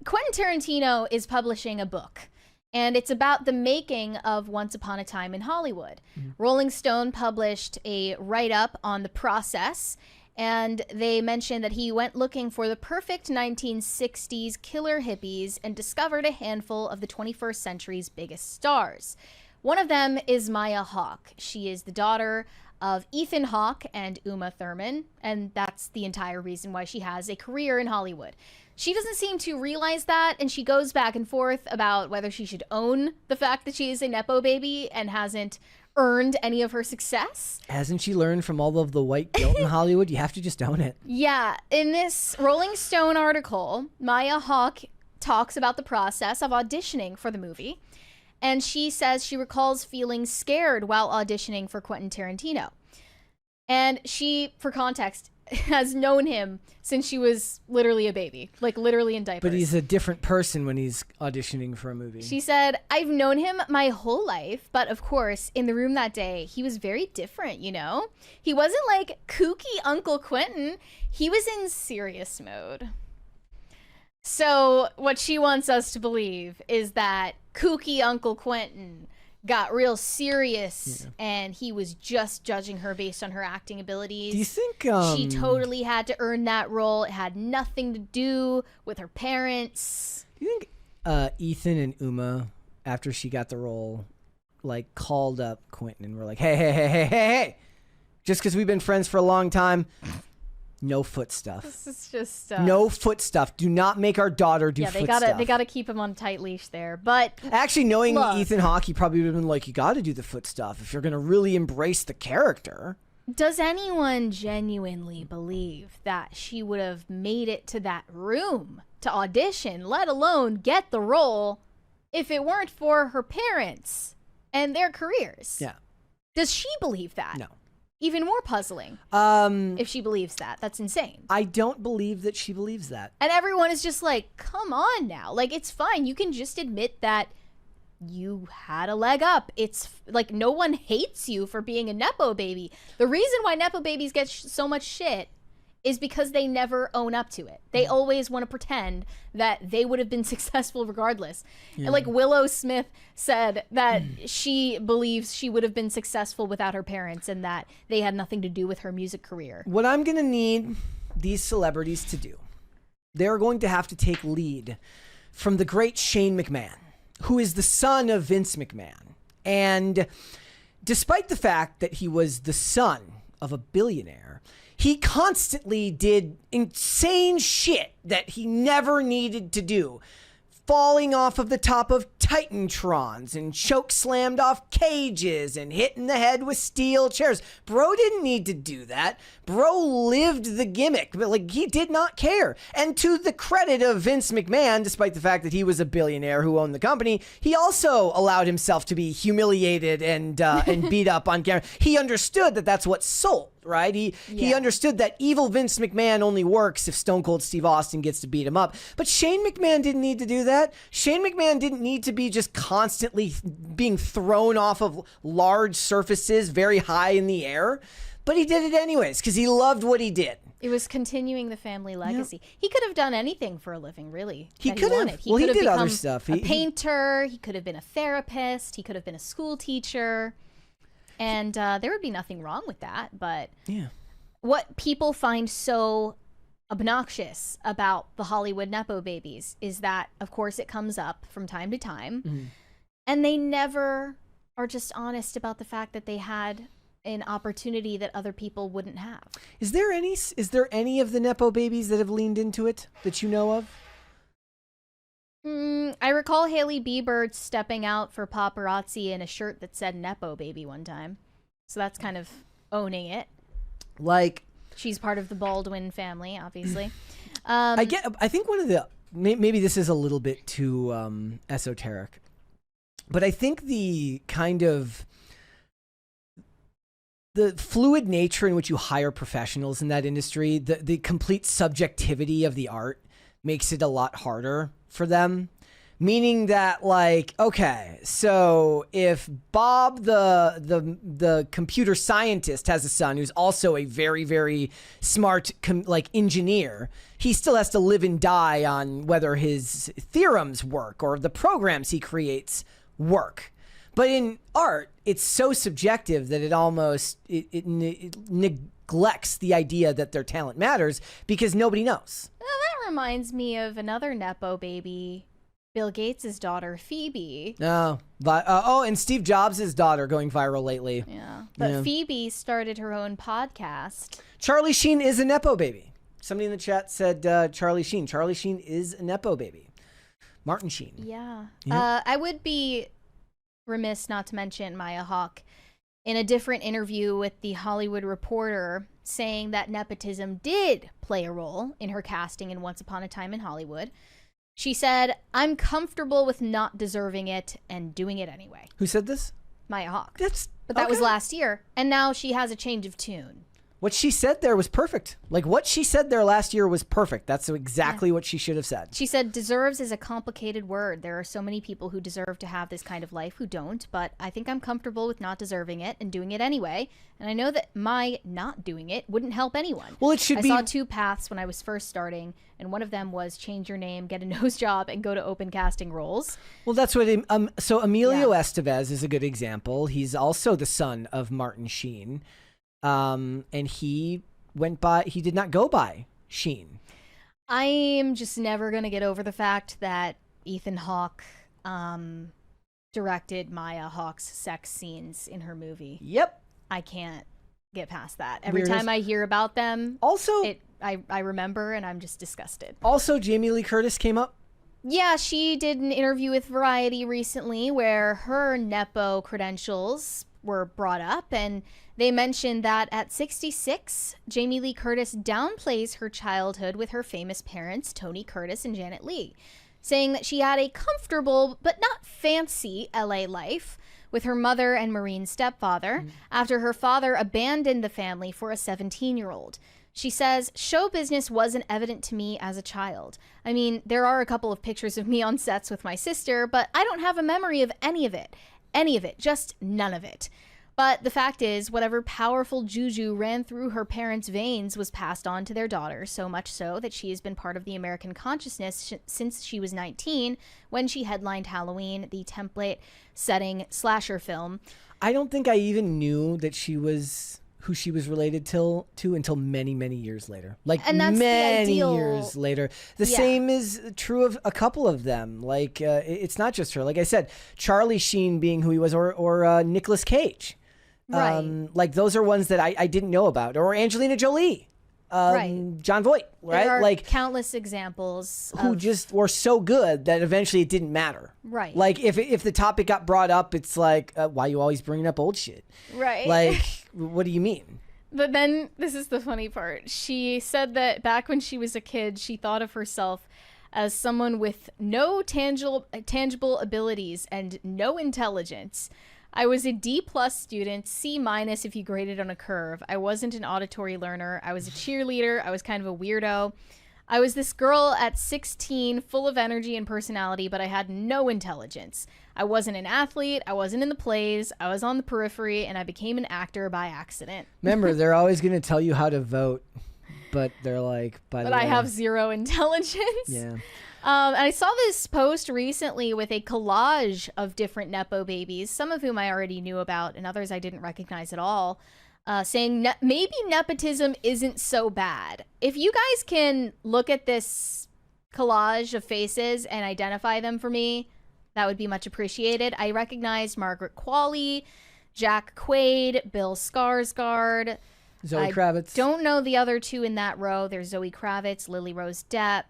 Quentin Tarantino is publishing a book, and it's about the making of Once Upon a Time in Hollywood. Rolling Stone published a write-up on the process, and they mentioned that he went looking for the perfect 1960s killer hippies and discovered a handful of the 21st century's biggest stars. One of them is Maya Hawke. She is the daughter of Ethan Hawke and Uma Thurman, and that's the entire reason why she has a career in Hollywood. She doesn't seem to realize that, and she goes back and forth about whether she should own the fact that she is a Nepo baby and hasn't earned any of her success. Hasn't she learned from all of the white guilt in Hollywood? You have to just own it. Yeah, in this Rolling Stone article, Maya Hawke talks about the process of auditioning for the movie, and she says she recalls feeling scared while auditioning for Quentin Tarantino. And she, for context, has known him since she was literally a baby, like literally in diapers. But he's a different person when he's auditioning for a movie. She said, I've known him my whole life, but of course, in the room that day, he was very different, you know? He wasn't like kooky Uncle Quentin. He was in serious mode. So what she wants us to believe is that kooky Uncle Quentin got real serious, and he was just judging her based on her acting abilities. Do you think she totally had to earn that role? It had nothing to do with her parents. Do you think Ethan and Uma, after she got the role, like called up Quentin and were like, hey, just because we've been friends for a long time, no foot stuff. This is just no foot stuff. Do not make our daughter do foot stuff. They gotta keep him on a tight leash there. But actually, knowing Ethan Hawke, he probably would have been like, you got to do the foot stuff if you're gonna really embrace the character. Does anyone genuinely believe that she would have made it to that room to audition, let alone get the role, if it weren't for her parents and their careers? Yeah. Does she believe that? No. Even more puzzling. If she believes that. That's insane. I don't believe that she believes that. And everyone is just like, come on now. Like, it's fine. You can just admit that you had a leg up. It's like no one hates you for being a Nepo baby. The reason why Nepo babies get so much shit is because they never own up to it. They always want to pretend that they would have been successful regardless. And like Willow Smith said that she believes she would have been successful without her parents and that they had nothing to do with her music career. What I'm going to need these celebrities to do, they're going to have to take lead from the great Shane McMahon, who is the son of Vince McMahon. And despite the fact that he was the son of a billionaire, he constantly did insane shit that he never needed to do. Falling off of the top of Titantrons and choke slammed off cages and hit in the head with steel chairs. Bro didn't need to do that. Bro lived the gimmick, but like he did not care. And to the credit of Vince McMahon, despite the fact that he was a billionaire who owned the company, he also allowed himself to be humiliated and beat up on camera. He understood that that's what sold. Right? He understood that evil Vince McMahon only works if Stone Cold Steve Austin gets to beat him up. But Shane McMahon didn't need to do that. Shane McMahon didn't need to be just constantly being thrown off of large surfaces very high in the air. But he did it anyways because he loved what he did. It was continuing the family legacy. Yep. He could have done anything for a living, really. He could have. He could have did become other stuff. A painter. He could have been a therapist. He could have been a school teacher. And there would be nothing wrong with that. But what people find so obnoxious about the Hollywood Nepo babies is that, of course, it comes up from time to time. And they never are just honest about the fact that they had an opportunity that other people wouldn't have. Is there any of the Nepo babies that have leaned into it that you know of? I recall Hailey Bieber stepping out for paparazzi in a shirt that said Nepo baby one time. So that's kind of owning it. Like, she's part of the Baldwin family, obviously. I think one of the, maybe this is a little bit too esoteric, but I think the kind of the fluid nature in which you hire professionals in that industry, the complete subjectivity of the art makes it a lot harder for them Meaning that, like, okay, so if Bob, the computer scientist, has a son who's also a very, very smart, engineer, he still has to live and die on whether his theorems work or the programs he creates work. But in art, it's so subjective that it almost it neglects the idea that their talent matters because nobody knows. Well, that reminds me of another Nepo baby. Bill Gates' daughter, Phoebe. Oh, and Steve Jobs' daughter going viral lately. Yeah. But Phoebe started her own podcast. Charlie Sheen is a Nepo baby. Somebody in the chat said Charlie Sheen. Charlie Sheen is a Nepo baby. Martin Sheen. Yeah. I would be remiss not to mention Maya Hawke in a different interview with The Hollywood Reporter, saying that nepotism did play a role in her casting in Once Upon a Time in Hollywood. She said, "I'm comfortable with not deserving it and doing it anyway." Who said this? Maya Hawke. But that was last year. And now she has a change of tune. What she said there was perfect. Like, what she said there last year was perfect. That's exactly what she should have said. She said, "Deserves is a complicated word. There are so many people who deserve to have this kind of life who don't, but I think I'm comfortable with not deserving it and doing it anyway. And I know that my not doing it wouldn't help anyone." Well, it should be. I saw two paths when I was first starting, and one of them was change your name, get a nose job, and go to open casting roles. Well, that's what. So Emilio Estevez is a good example. He's also the son of Martin Sheen. And he did not go by Sheen. I'm just never going to get over the fact that Ethan Hawke directed Maya Hawke's sex scenes in her movie. Yep. I can't get past that. Every time I hear about them, I remember, and I'm just disgusted. Also, Jamie Lee Curtis came up. Yeah, she did an interview with Variety recently where her Nepo credentials were brought up, and they mentioned that at 66, Jamie Lee Curtis downplays her childhood with her famous parents, Tony Curtis and Janet Leigh, saying that she had a comfortable but not fancy LA life with her mother and Marine stepfather after her father abandoned the family for a 17-year-old. She says, "Show business wasn't evident to me as a child. I mean, there are a couple of pictures of me on sets with my sister, but I don't have a memory of any of it, just none of it." But the fact is, whatever powerful juju ran through her parents' veins was passed on to their daughter, so much so that she has been part of the American consciousness since she was 19, when she headlined Halloween, the template-setting slasher film. I don't think I even knew that she was who she was related to until many, many years later. And that's many years later. The same is true of a couple of them. Like, it's not just her. Like I said, Charlie Sheen being who he was, or Nicolas Cage. Right. Like, those are ones that I didn't know about. Or Angelina Jolie. John Voight, right? There are like countless examples who just were so good that eventually it didn't matter. Right. Like, if the topic got brought up, it's like, why are you always bringing up old shit? Right. Like, what do you mean? But then this is the funny part. She said that back when she was a kid, she thought of herself as someone with no tangible abilities and no intelligence. "I was a D+ student, C- if you graded on a curve. I wasn't an auditory learner. I was a cheerleader. I was kind of a weirdo. I was this girl at 16, full of energy and personality, but I had no intelligence. I wasn't an athlete. I wasn't in the plays. I was on the periphery, and I became an actor by accident." Remember, they're always going to tell you how to vote, but they're like, But I have zero intelligence. Yeah. I saw this post recently with a collage of different Nepo babies, some of whom I already knew about and others I didn't recognize at all, saying maybe nepotism isn't so bad. If you guys can look at this collage of faces and identify them for me, that would be much appreciated. I recognized Margaret Qualley, Jack Quaid, Bill Skarsgård. Zoe Kravitz. Don't know the other two in that row. There's Zoe Kravitz, Lily Rose Depp,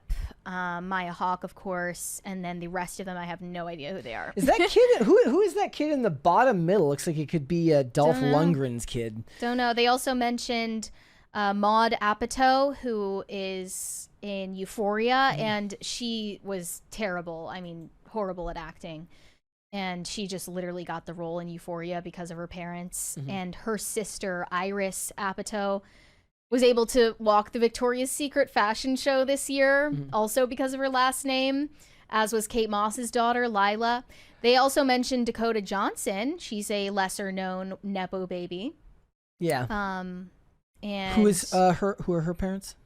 Maya Hawke, of course, and then the rest of them, I have no idea who they are. Is that kid who is that kid in the bottom middle? Looks like it could be Dolph Lundgren's kid. Don't know. They also mentioned Maud Apatow, who is in Euphoria, and she was terrible. I mean, horrible at acting. And she just literally got the role in Euphoria because of her parents. And her sister, Iris Apatow, was able to walk the Victoria's Secret fashion show this year, also because of her last name. as was Kate Moss's daughter, Lila. They also mentioned Dakota Johnson. She's a lesser-known Nepo baby. Yeah. And who are her parents?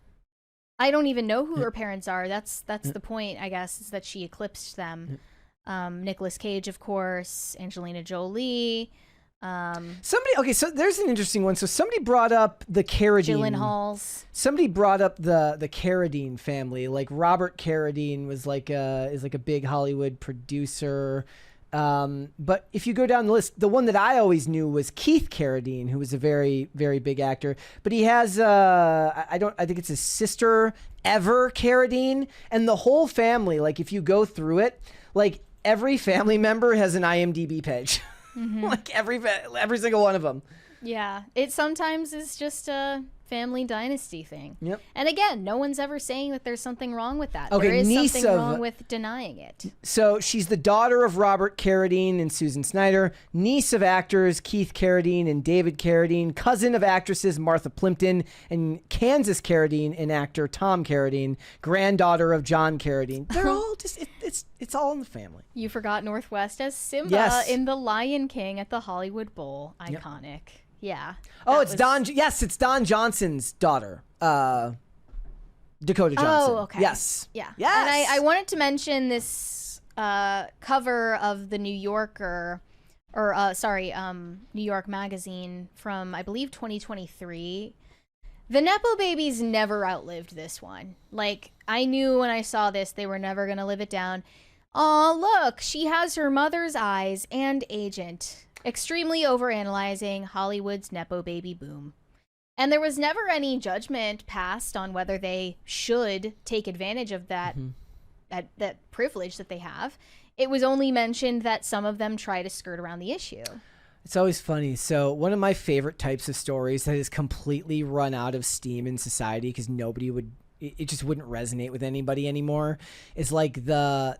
I don't even know who her parents are. That's the point, I guess, is that she eclipsed them. Nicolas Cage, of course, Angelina Jolie. So there's an interesting one. So somebody brought up the Carradine. Gyllenhaals. Somebody brought up the Carradine family. Like Robert Carradine was is a big Hollywood producer. But if you go down the list, the one that I always knew was Keith Carradine, who was a very, very big actor. But he has I think it's his sister Ever Carradine, and the whole family. Like if you go through it, like every family member has an IMDb page. Like every single one of them. Yeah, it sometimes is just a family dynasty thing. Yep. And again, no one's ever saying that there's something wrong with that. Okay, there is niece something of- wrong with denying it. So she's the daughter of Robert Carradine and Susan Snyder, niece of actors Keith Carradine and David Carradine, cousin of actresses Martha Plimpton and Kansas Carradine and actor Tom Carradine, granddaughter of John Carradine. They're all just it's all in the family. You forgot Northwest as Simba Yes. in The Lion King at the Hollywood Bowl. Iconic. Yeah. Oh, it's Don. Yes, it's Don Johnson's daughter, Dakota Johnson. Oh, okay. Yes. Yeah. Yes. And I wanted to mention this cover of the New Yorker, New York Magazine from, I believe, 2023. The Nepo babies never outlived this one. Like, I knew when I saw this, they were never going to live it down. Oh, look, she has her mother's eyes and agent. Extremely overanalyzing Hollywood's Nepo baby boom. And there was never any judgment passed on whether they should take advantage of that, that privilege that they have. It was only mentioned that some of them try to skirt around the issue. It's always funny. So one of my favorite types of stories that has completely run out of steam in society because it just wouldn't resonate with anybody anymore is like the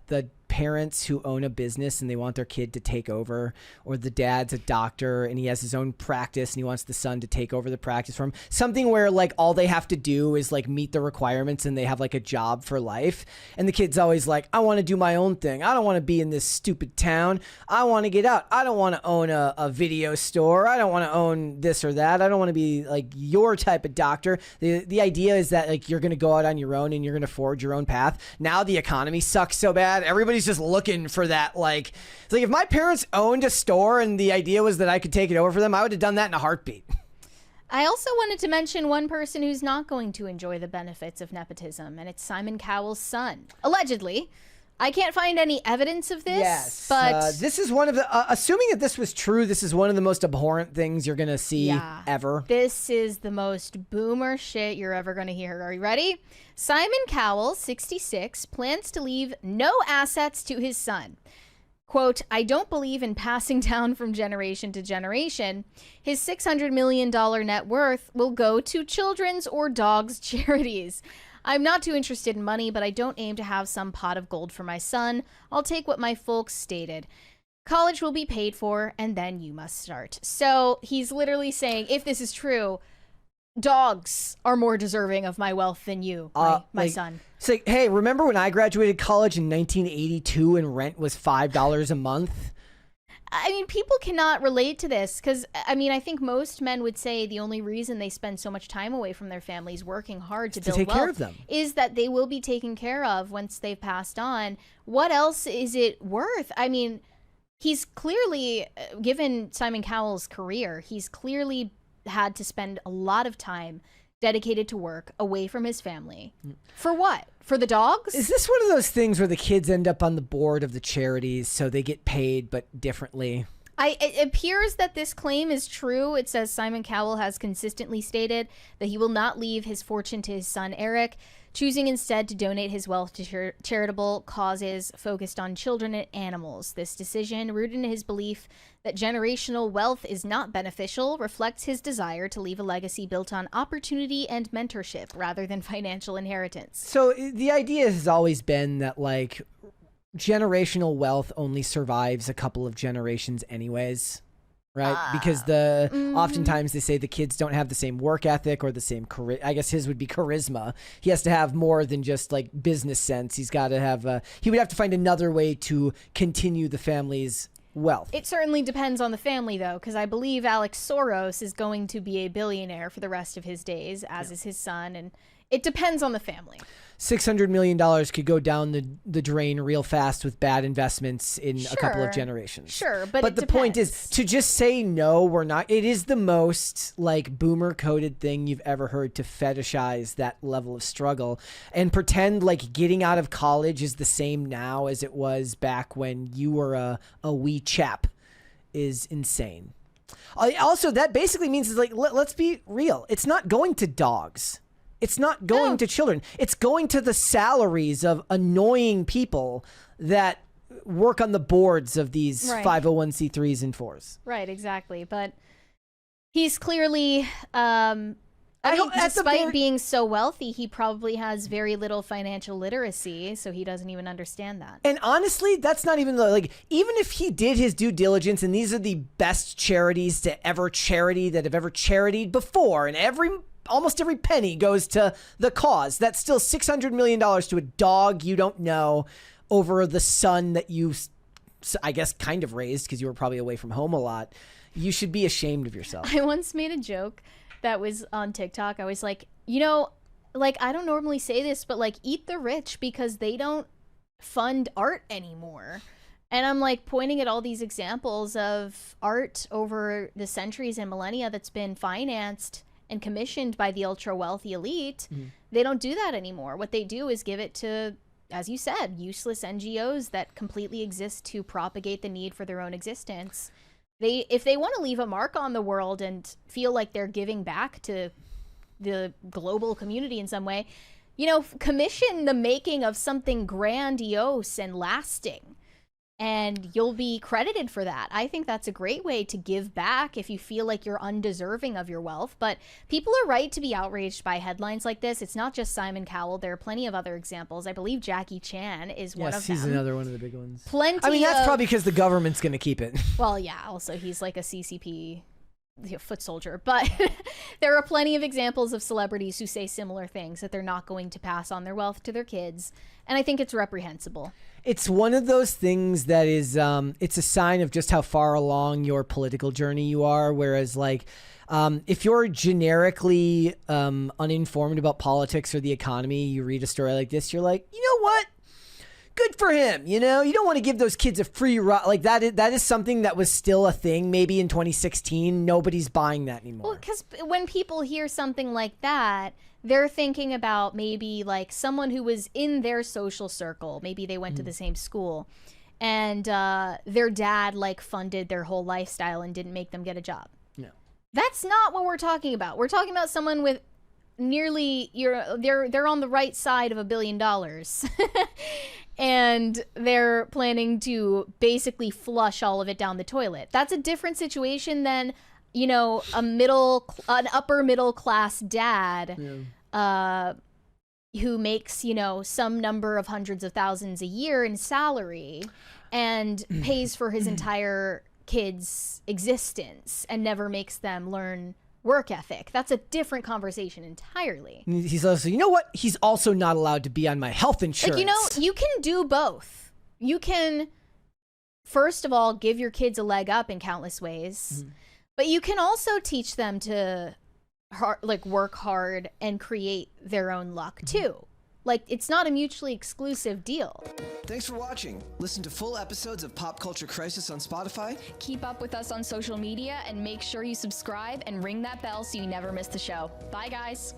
parents who own a business and they want their kid to take over, or the dad's a doctor and he has his own practice and he wants the son to take over the practice for him. Something where like all they have to do is like meet the requirements and they have like a job for life. And the kid's always like, I want to do my own thing. I don't want to be in this stupid town. I want to get out. I don't want to own a video store. I don't want to own this or that. I don't want to be like your type of doctor. The idea is that like you're going to go out on your own and you're going to forge your own path. Now the economy sucks so bad. Everybody's just looking for that. Like, it's like if my parents owned a store and the idea was that I could take it over for them, I would have done that in a heartbeat. I also wanted to mention one person who's not going to enjoy the benefits of nepotism, and it's Simon Cowell's son. Allegedly. I can't find any evidence of this, Yes, but this is one of the, assuming that this was true, this is one of the most abhorrent things you're going to see ever. This is the most boomer shit you're ever going to hear. Are you ready? Simon Cowell, 66, plans to leave no assets to his son. Quote, I don't believe in passing down from generation to generation. His $600 million net worth will go to children's or dogs' charities. I'm not too interested in money, but I don't aim to have some pot of gold for my son. I'll take what my folks stated. College will be paid for, and then you must start. So he's literally saying, if this is true, dogs are more deserving of my wealth than you, my son. It's like, hey, remember when I graduated college in 1982 and rent was $5 a month? I mean, people cannot relate to this because, I mean, I think most men would say the only reason they spend so much time away from their families working hard to build take wealth care of them is that they will be taken care of once they've passed on. What else is it worth? I mean, he's clearly, given Simon Cowell's career, he's clearly had to spend a lot of time dedicated to work away from his family. For what? For the dogs? Is this one of those things where the kids end up on the board of the charities so they get paid but differently? It appears that this claim is true. It says Simon Cowell has consistently stated that he will not leave his fortune to his son Eric, choosing instead to donate his wealth to charitable causes focused on children and animals. This decision, rooted in his belief that generational wealth is not beneficial, reflects his desire to leave a legacy built on opportunity and mentorship rather than financial inheritance. So the idea has always been that, like, generational wealth only survives a couple of generations anyways. right? Because oftentimes they say the kids don't have the same work ethic or the same I guess his would be charisma. He has to have more than just like business sense. He's got to have he would have to find another way to continue the family's wealth. It certainly depends on the family, though, because I believe Alex Soros is going to be a billionaire for the rest of his days, as is his son, and it depends on the family. $600 million could go down the drain real fast with bad investments in a couple of generations. Sure, but the point is to just say no, we're not. It is the most like boomer coded thing you've ever heard to fetishize that level of struggle and pretend like getting out of college is the same now as it was back when you were a wee chap is insane. Also, that basically means is like let's be real. It's not going to dogs. It's not going to children. It's going to the salaries of annoying people that work on the boards of these 501c3s and 4s. Right, exactly. But he's clearly, despite being so wealthy, he probably has very little financial literacy, so he doesn't even understand that. And honestly, that's not even even if he did his due diligence, and these are the best charities to ever charity that have ever charitied before, and almost every penny goes to the cause. That's still $600 million to a dog you don't know over the son that you, I guess, kind of raised because you were probably away from home a lot. You should be ashamed of yourself. I once made a joke that was on TikTok. I was like, I don't normally say this, but like, eat the rich because they don't fund art anymore. And I'm like pointing at all these examples of art over the centuries and millennia that's been financed and commissioned by the ultra wealthy elite. They don't do that anymore. What they do is give it to, as you said, useless NGOs that completely exist to propagate the need for their own existence. If they want to leave a mark on the world and feel like they're giving back to the global community in some way, commission the making of something grandiose and lasting. And you'll be credited for that. I think that's a great way to give back if you feel like you're undeserving of your wealth. But people are right to be outraged by headlines like this. It's not just Simon Cowell. There are plenty of other examples. I believe Jackie Chan is one of them. Yes, he's another one of the big ones. That's probably because the government's going to keep it. Well, yeah. Also, he's like a CCP foot soldier. But there are plenty of examples of celebrities who say similar things, that they're not going to pass on their wealth to their kids. And I think it's reprehensible. It's one of those things that is, it's a sign of just how far along your political journey you are. Whereas if you're generically uninformed about politics or the economy, you read a story like this, you're like, you know what? Good for him. You don't want to give those kids a free ride. Like that is something that was still a thing maybe in 2016. Nobody's buying that anymore. Well, because when people hear something like that, they're thinking about maybe like someone who was in their social circle. Maybe they went to the same school, and their dad like funded their whole lifestyle and didn't make them get a job. No, that's not what we're talking about. We're talking about someone with nearly they're on the right side of $1 billion. And they're planning to basically flush all of it down the toilet. That's a different situation than, an upper middle class dad who makes, some number of hundreds of thousands a year in salary and pays for his entire kid's existence and never makes them learn work ethic. That's a different conversation entirely. He's also, he's also not allowed to be on my health insurance. You can do both. You can, first of all, give your kids a leg up in countless ways, but you can also teach them to work hard and create their own luck too. It's not a mutually exclusive deal. Thanks for watching. Listen to full episodes of Pop Culture Crisis on Spotify. Keep up with us on social media and make sure you subscribe and ring that bell so you never miss the show. Bye, guys.